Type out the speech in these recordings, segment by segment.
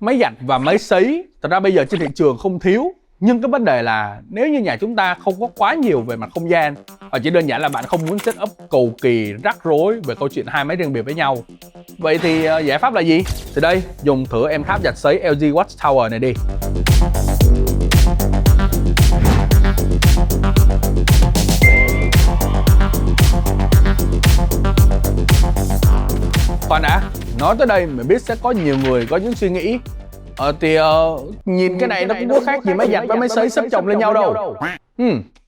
Máy giặt và máy sấy thật ra bây giờ trên thị trường không thiếu, nhưng cái vấn đề là nếu như nhà chúng ta không có quá nhiều về mặt không gian, và chỉ đơn giản là bạn không muốn set up cầu kỳ rắc rối về câu chuyện hai máy riêng biệt với nhau, vậy thì giải pháp là gì? Thì đây, dùng thử em tháp giặt sấy LG Watchtower này đi. Khoan đã, nói tới đây mình biết sẽ có nhiều người có những suy nghĩ nhìn cái này nó cũng có khác gì máy giặt với máy sấy xếp chồng lên nhau đâu.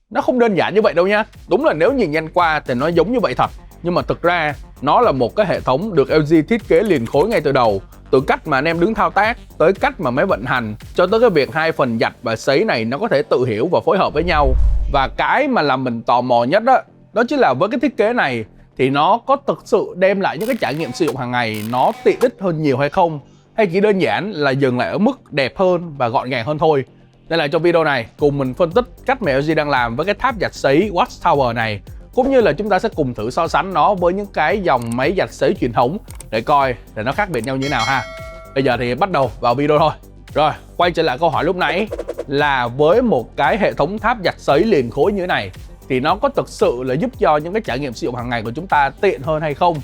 Nó không đơn giản như vậy đâu nha. Đúng là nếu nhìn nhanh qua thì nó giống như vậy thật, nhưng mà thực ra nó là một cái hệ thống được LG thiết kế liền khối ngay từ đầu. Từ cách mà anh em đứng thao tác, tới cách mà máy vận hành, cho tới cái việc hai phần giặt và sấy này nó có thể tự hiểu và phối hợp với nhau. Và cái mà làm mình tò mò nhất đó chính là với cái thiết kế này thì nó có thực sự đem lại những cái trải nghiệm sử dụng hàng ngày nó tiện ích hơn nhiều hay không, hay chỉ đơn giản là dừng lại ở mức đẹp hơn và gọn gàng hơn thôi. Nên là trong video này cùng mình phân tích cách mà LG đang làm với cái tháp giặt sấy Watchtower này, cũng như là chúng ta sẽ cùng thử so sánh nó với những cái dòng máy giặt sấy truyền thống để coi là nó khác biệt nhau như thế nào ha. Bây giờ thì bắt đầu vào video thôi. Rồi, quay trở lại câu hỏi lúc nãy là với một cái hệ thống tháp giặt sấy liền khối như thế này thì nó có thực sự là giúp cho những cái trải nghiệm sử dụng hàng ngày của chúng ta tiện hơn hay không?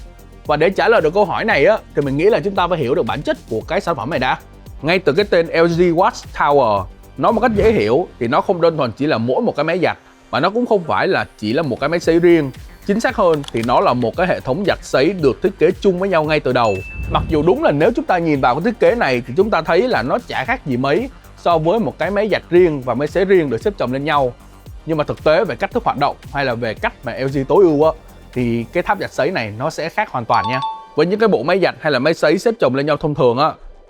Và để trả lời được câu hỏi này thì mình nghĩ là chúng ta phải hiểu được bản chất của cái sản phẩm này đã. Ngay từ cái tên LG Watchtower, nói một cách dễ hiểu thì nó không đơn thuần chỉ là mỗi một cái máy giặt, mà nó cũng không phải là chỉ là một cái máy sấy riêng. Chính xác hơn thì nó là một cái hệ thống giặt sấy được thiết kế chung với nhau ngay từ đầu. Mặc dù đúng là nếu chúng ta nhìn vào cái thiết kế này thì chúng ta thấy là nó chả khác gì mấy so với một cái máy giặt riêng và máy sấy riêng được xếp chồng lên nhau. Nhưng mà thực tế về cách thức hoạt động hay là về cách mà LG tối ưu thì cái tháp giặt sấy này nó sẽ khác hoàn toàn nha. Với những cái bộ máy giặt hay là máy sấy xếp chồng lên nhau thông thường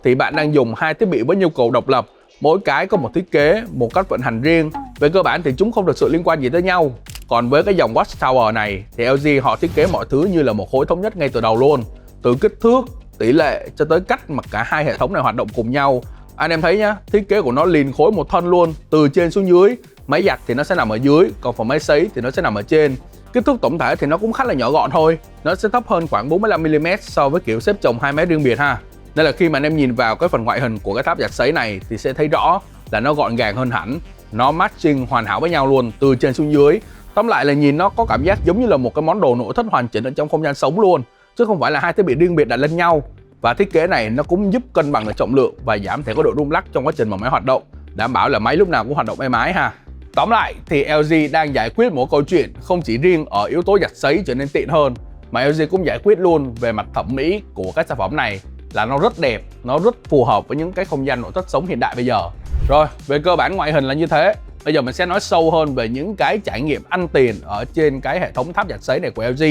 thì bạn đang dùng hai thiết bị với nhu cầu độc lập, mỗi cái có một thiết kế, một cách vận hành riêng. Về cơ bản thì chúng không thực sự liên quan gì tới nhau. Còn với cái dòng Watchtower này thì LG họ thiết kế mọi thứ như là một khối thống nhất ngay từ đầu luôn, từ kích thước, tỷ lệ cho tới cách mà cả hai hệ thống này hoạt động cùng nhau. Anh em thấy nhá, thiết kế của nó liền khối một thân luôn, từ trên xuống dưới. Máy giặt thì nó sẽ nằm ở dưới, còn phần máy sấy thì nó sẽ nằm ở trên. Kích thước tổng thể thì nó cũng khá là nhỏ gọn thôi, nó sẽ thấp hơn khoảng 45mm so với kiểu xếp chồng hai máy riêng biệt ha. Nên là khi mà anh em nhìn vào cái phần ngoại hình của cái tháp giặt sấy này thì sẽ thấy rõ là nó gọn gàng hơn hẳn, nó matching hoàn hảo với nhau luôn, từ trên xuống dưới. Tóm lại là nhìn nó có cảm giác giống như là một cái món đồ nội thất hoàn chỉnh ở trong không gian sống luôn, chứ không phải là hai thiết bị riêng biệt đặt lên nhau. Và thiết kế này nó cũng giúp cân bằng được trọng lượng và giảm thiểu cái độ rung lắc trong quá trình mà máy hoạt động, đảm bảo là máy lúc nào cũng hoạt động êm ái ha. Tóm lại thì LG đang giải quyết một câu chuyện không chỉ riêng ở yếu tố giặt sấy trở nên tiện hơn, mà LG cũng giải quyết luôn về mặt thẩm mỹ của các sản phẩm này, là nó rất đẹp, nó rất phù hợp với những cái không gian nội thất sống hiện đại bây giờ. Rồi, về cơ bản ngoại hình là như thế. Bây giờ mình sẽ nói sâu hơn về những cái trải nghiệm ăn tiền ở trên cái hệ thống tháp giặt sấy này của LG.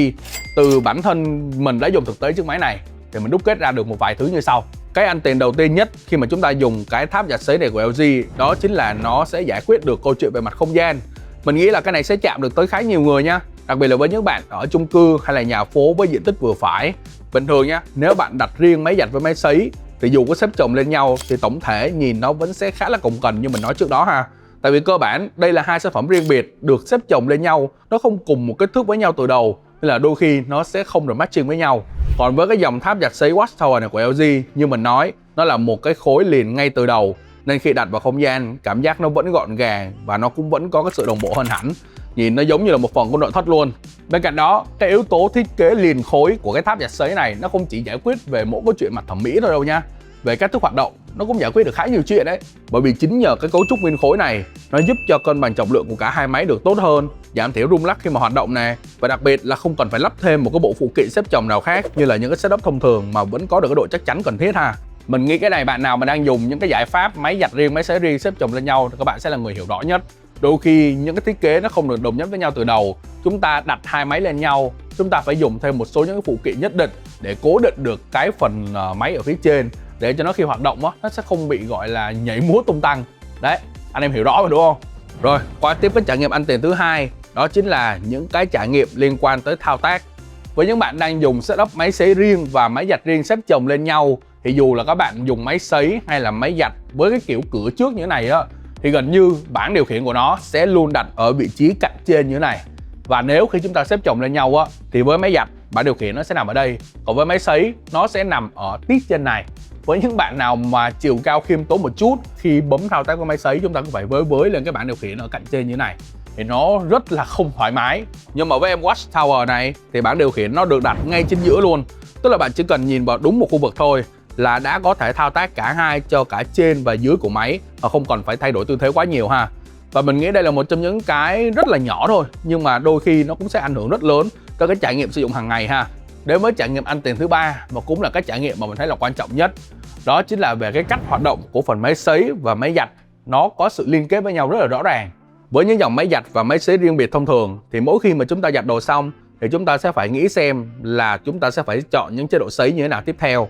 Từ bản thân mình đã dùng thực tế chiếc máy này thì mình đúc kết ra được một vài thứ như sau. Cái ăn tiền đầu tiên nhất khi mà chúng ta dùng cái tháp giặt sấy này của LG đó chính là nó sẽ giải quyết được câu chuyện về mặt không gian. Mình nghĩ là cái này sẽ chạm được tới khá nhiều người nha, đặc biệt là với những bạn ở chung cư hay là nhà phố với diện tích vừa phải. Bình thường nhá, nếu bạn đặt riêng máy giặt với máy sấy thì dù có xếp chồng lên nhau thì tổng thể nhìn nó vẫn sẽ khá là cồng kềnh như mình nói trước đó ha. Tại vì cơ bản đây là hai sản phẩm riêng biệt được xếp chồng lên nhau, nó không cùng một kích thước với nhau từ đầu, nên là đôi khi nó sẽ không được matching với nhau. Còn với cái dòng tháp giặt sấy Watchtower này của LG, như mình nói, nó là một cái khối liền ngay từ đầu, nên khi đặt vào không gian cảm giác nó vẫn gọn gàng và nó cũng vẫn có cái sự đồng bộ hơn hẳn. Nhìn nó giống như là một phần của nội thất luôn. Bên cạnh đó, cái yếu tố thiết kế liền khối của cái tháp giặt sấy này nó không chỉ giải quyết về mỗi cái chuyện mặt thẩm mỹ thôi đâu nha. Về cách thức hoạt động, nó cũng giải quyết được khá nhiều chuyện đấy. Bởi vì chính nhờ cái cấu trúc nguyên khối này, nó giúp cho cân bằng trọng lượng của cả hai máy được tốt hơn, giảm thiểu rung lắc khi mà hoạt động nè. Và đặc biệt là không cần phải lắp thêm một cái bộ phụ kiện xếp chồng nào khác như là những cái setup thông thường mà vẫn có được cái độ chắc chắn cần thiết ha. Mình nghĩ cái này bạn nào mà đang dùng những cái giải pháp máy giặt riêng, máy sấy riêng xếp chồng lên nhau thì các bạn sẽ là người hiểu rõ nhất. Đôi khi những cái thiết kế nó không được đồng nhất với nhau từ đầu. Chúng ta đặt hai máy lên nhau, chúng ta phải dùng thêm một số những cái phụ kiện nhất định để cố định được cái phần máy ở phía trên, để cho nó khi hoạt động nó sẽ không bị gọi là nhảy múa tung tăng. Đấy, anh em hiểu rõ rồi đúng không? Rồi, qua tiếp cái trải nghiệm ăn tiền thứ hai, đó chính là những cái trải nghiệm liên quan tới thao tác. Với những bạn đang dùng setup máy sấy riêng và máy giặt riêng xếp chồng lên nhau, thì dù là các bạn dùng máy sấy hay là máy giặt với cái kiểu cửa trước như thế này thì gần như bảng điều khiển của nó sẽ luôn đặt ở vị trí cạnh trên như thế này. Và nếu khi chúng ta xếp chồng lên nhau thì với máy giặt bảng điều khiển nó sẽ nằm ở đây, còn với máy sấy nó sẽ nằm ở tiết trên này. Với những bạn nào mà chiều cao khiêm tốn một chút, khi bấm thao tác với máy sấy chúng ta cũng phải với lên cái bảng điều khiển ở cạnh trên như thế này thì nó rất là không thoải mái. Nhưng mà với em Watch Tower này thì bảng điều khiển nó được đặt ngay trên giữa luôn, tức là bạn chỉ cần nhìn vào đúng một khu vực thôi là đã có thể thao tác cả hai cho cả trên và dưới của máy mà không cần phải thay đổi tư thế quá nhiều ha. Và mình nghĩ đây là một trong những cái rất là nhỏ thôi nhưng mà đôi khi nó cũng sẽ ảnh hưởng rất lớn tới cái trải nghiệm sử dụng hàng ngày ha. Đến với trải nghiệm ăn tiền thứ ba và cũng là cái trải nghiệm mà mình thấy là quan trọng nhất, đó chính là về cái cách hoạt động của phần máy sấy và máy giặt. Nó có sự liên kết với nhau rất là rõ ràng. Với những dòng máy giặt và máy sấy riêng biệt thông thường thì mỗi khi mà chúng ta giặt đồ xong thì chúng ta sẽ phải nghĩ xem là chúng ta sẽ phải chọn những chế độ sấy như thế nào tiếp theo.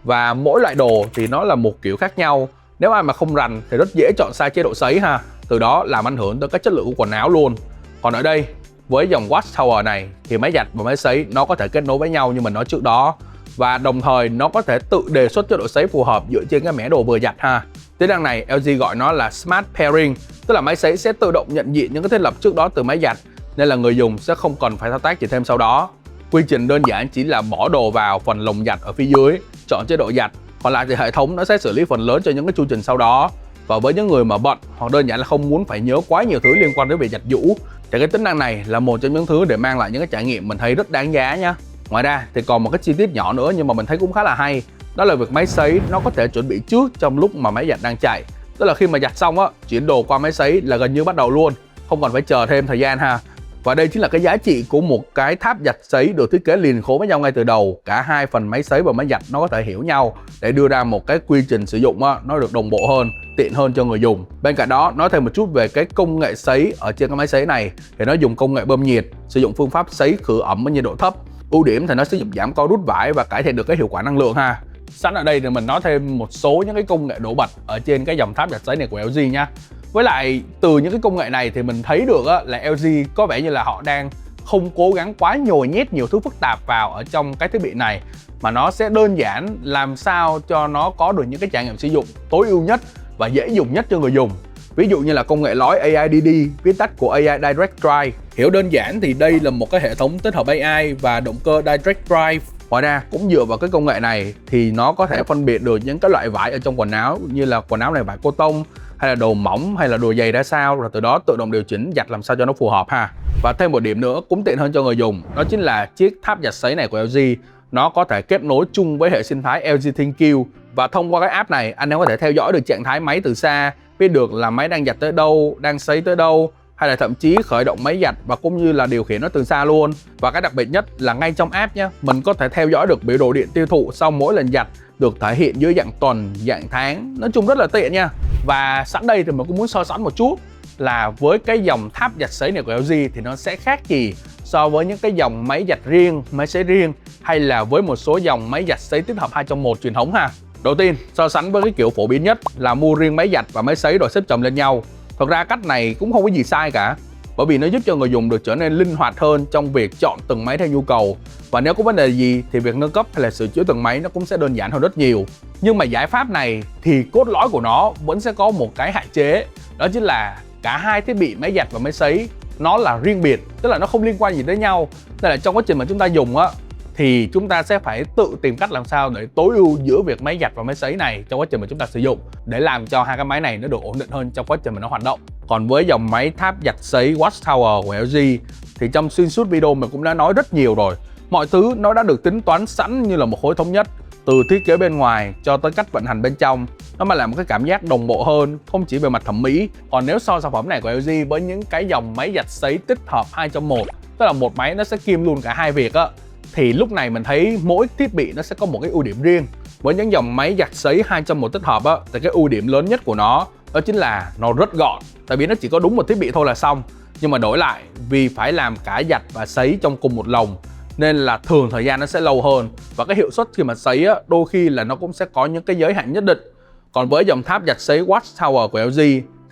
Và mỗi loại đồ thì nó là một kiểu khác nhau. Nếu ai mà không rành thì rất dễ chọn sai chế độ sấy ha, từ đó làm ảnh hưởng tới cái chất lượng của quần áo luôn. Còn ở đây với dòng Watch Tower này thì máy giặt và máy sấy nó có thể kết nối với nhau như mình nói trước đó, và đồng thời nó có thể tự đề xuất chế độ sấy phù hợp dựa trên cái mẻ đồ vừa giặt ha. Tính năng này LG gọi nó là Smart Pairing, tức là máy sấy sẽ tự động nhận diện những cái thiết lập trước đó từ máy giặt, nên là người dùng sẽ không cần phải thao tác gì thêm sau đó. Quy trình đơn giản chỉ là bỏ đồ vào phần lồng giặt ở phía dưới, chọn chế độ giặt, còn lại thì hệ thống nó sẽ xử lý phần lớn cho những cái chu trình sau đó. Và với những người mà bận hoặc đơn giản là không muốn phải nhớ quá nhiều thứ liên quan đến việc giặt giũ thì cái tính năng này là một trong những thứ để mang lại những cái trải nghiệm mình thấy rất đáng giá nhá. Ngoài ra thì còn một cái chi tiết nhỏ nữa nhưng mà mình thấy cũng khá là hay, đó là việc máy sấy nó có thể chuẩn bị trước trong lúc mà máy giặt đang chạy. Tức là khi mà giặt xong á, chuyển đồ qua máy sấy là gần như bắt đầu luôn, không còn phải chờ thêm thời gian ha. Và đây chính là cái giá trị của một cái tháp giặt sấy được thiết kế liền khối với nhau ngay từ đầu. Cả hai phần máy sấy và máy giặt nó có thể hiểu nhau để đưa ra một cái quy trình sử dụng á, nó được đồng bộ hơn, tiện hơn cho người dùng. Bên cạnh đó, nói thêm một chút về cái công nghệ sấy ở trên cái máy sấy này thì nó dùng công nghệ bơm nhiệt, sử dụng phương pháp sấy khử ẩm ở nhiệt độ thấp. Ưu điểm thì nó sẽ giúp giảm co rút vải và cải thiện được cái hiệu quả năng lượng ha. Sẵn ở đây thì mình nói thêm một số những cái công nghệ nổi bật ở trên cái dòng tháp giặt sấy này của LG nha. Với lại từ những cái công nghệ này thì mình thấy được là LG có vẻ như là họ đang không cố gắng quá nhồi nhét nhiều thứ phức tạp vào ở trong cái thiết bị này, mà nó sẽ đơn giản làm sao cho nó có được những cái trải nghiệm sử dụng tối ưu nhất và dễ dùng nhất cho người dùng. Ví dụ như là công nghệ lõi AIDD, viết tắt của AI Direct Drive. Hiểu đơn giản thì đây là một cái hệ thống tích hợp AI và động cơ Direct Drive. Ngoài ra cũng dựa vào cái công nghệ này thì nó có thể phân biệt được những cái loại vải ở trong quần áo, như là quần áo này vải cotton hay là đồ mỏng hay là đồ dày ra sao, rồi từ đó tự động điều chỉnh giặt làm sao cho nó phù hợp ha. Và thêm một điểm nữa cũng tiện hơn cho người dùng, đó chính là chiếc tháp giặt sấy này của LG nó có thể kết nối chung với hệ sinh thái LG ThinQ, và thông qua cái app này anh em có thể theo dõi được trạng thái máy từ xa, biết được là máy đang giặt tới đâu, đang sấy tới đâu, hay là thậm chí khởi động máy giặt và cũng như là điều khiển nó từ xa luôn. Và cái đặc biệt nhất là ngay trong app nhé, mình có thể theo dõi được biểu đồ điện tiêu thụ sau mỗi lần giặt, được thể hiện dưới dạng tuần, dạng tháng, nói chung rất là tiện nha. Và sẵn đây thì mình cũng muốn so sánh một chút là với cái dòng tháp giặt sấy này của LG thì nó sẽ khác gì so với những cái dòng máy giặt riêng, máy sấy riêng, hay là với một số dòng máy giặt sấy tích hợp 2 trong 1 truyền thống ha. Đầu tiên, so sánh với cái kiểu phổ biến nhất là mua riêng máy giặt và máy sấy rồi xếp chồng lên nhau. Thật ra cách này cũng không có gì sai cả, bởi vì nó giúp cho người dùng được trở nên linh hoạt hơn trong việc chọn từng máy theo nhu cầu. Và nếu có vấn đề gì thì việc nâng cấp hay là sửa chữa từng máy nó cũng sẽ đơn giản hơn rất nhiều. Nhưng mà giải pháp này thì cốt lõi của nó vẫn sẽ có một cái hạn chế, đó chính là cả hai thiết bị máy giặt và máy sấy nó là riêng biệt, tức là nó không liên quan gì tới nhau. Nên là trong quá trình mà chúng ta dùng á thì chúng ta sẽ phải tự tìm cách làm sao để tối ưu giữa việc máy giặt và máy sấy này trong quá trình mà chúng ta sử dụng, để làm cho hai cái máy này nó được ổn định hơn trong quá trình mà nó hoạt động. Còn với dòng máy tháp giặt sấy Watch Tower của LG thì trong xuyên suốt video mình cũng đã nói rất nhiều rồi. Mọi thứ nó đã được tính toán sẵn như là một khối thống nhất, từ thiết kế bên ngoài cho tới cách vận hành bên trong. Nó mang lại một cái cảm giác đồng bộ hơn, không chỉ về mặt thẩm mỹ. Còn nếu so sản phẩm này của LG với những cái dòng máy giặt sấy tích hợp 2 trong 1, tức là một máy nó sẽ kiêm luôn cả hai việc á, thì lúc này mình thấy mỗi thiết bị nó sẽ có một cái ưu điểm riêng. Với những dòng máy giặt sấy 2 trong 1 tích hợp á, thì cái ưu điểm lớn nhất của nó đó chính là nó rất gọn, tại vì nó chỉ có đúng một thiết bị thôi là xong. Nhưng mà đổi lại, vì phải làm cả giặt và sấy trong cùng một lồng nên là thường thời gian nó sẽ lâu hơn, và cái hiệu suất khi mà sấy á, đôi khi là nó cũng sẽ có những cái giới hạn nhất định. Còn với dòng tháp giặt sấy Watch Tower của LG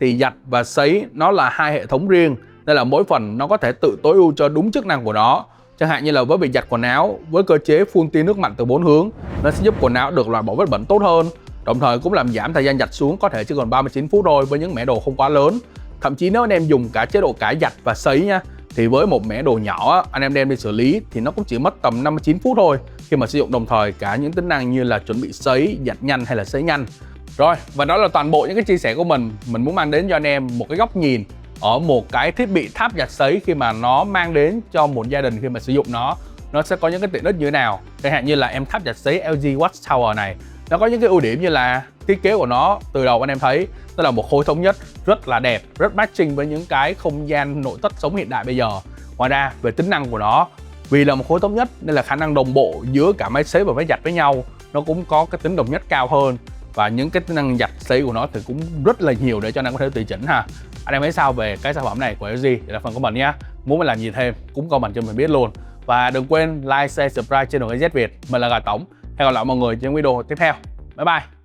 thì giặt và sấy nó là hai hệ thống riêng, nên là mỗi phần nó có thể tự tối ưu cho đúng chức năng của nó. Chẳng hạn như là với việc giặt quần áo với cơ chế phun tia nước mạnh từ 4 hướng, nó sẽ giúp quần áo được loại bỏ vết bẩn tốt hơn, đồng thời cũng làm giảm thời gian giặt xuống có thể chỉ còn 39 phút thôi với những mẻ đồ không quá lớn. Thậm chí nếu anh em dùng cả chế độ cả giặt và sấy nha, thì với một mẻ đồ nhỏ anh em đem đi xử lý thì nó cũng chỉ mất tầm 59 phút thôi. khi mà sử dụng đồng thời cả những tính năng như là chuẩn bị sấy, giặt nhanh hay là sấy nhanh. Rồi, và đó là toàn bộ những cái chia sẻ của mình muốn mang đến cho anh em một cái góc nhìn ở một cái thiết bị tháp giặt sấy khi mà nó mang đến cho một gia đình khi mà sử dụng nó sẽ có những cái tiện ích như thế nào. Chẳng hạn như là em tháp giặt sấy LG Watchtower này, nó có những cái ưu điểm như là thiết kế của nó từ đầu anh em thấy nó là một khối thống nhất rất là đẹp, rất matching với những cái không gian nội thất sống hiện đại bây giờ. Ngoài ra về tính năng của nó, vì là một khối thống nhất nên là khả năng đồng bộ giữa cả máy sấy và máy giặt với nhau nó cũng có cái tính đồng nhất cao hơn, và những cái tính năng giặt sấy của nó thì cũng rất là nhiều để cho anh em có thể tùy chỉnh ha. Anh em thấy sao về cái sản phẩm này của LG? Để là phần của mình nhé. Muốn mình làm gì thêm cũng comment cho mình biết luôn. Và đừng quên like, share, subscribe channel GZ Việt. Mình là Gà Tổng. Hẹn gặp lại mọi người trong video tiếp theo. Bye bye.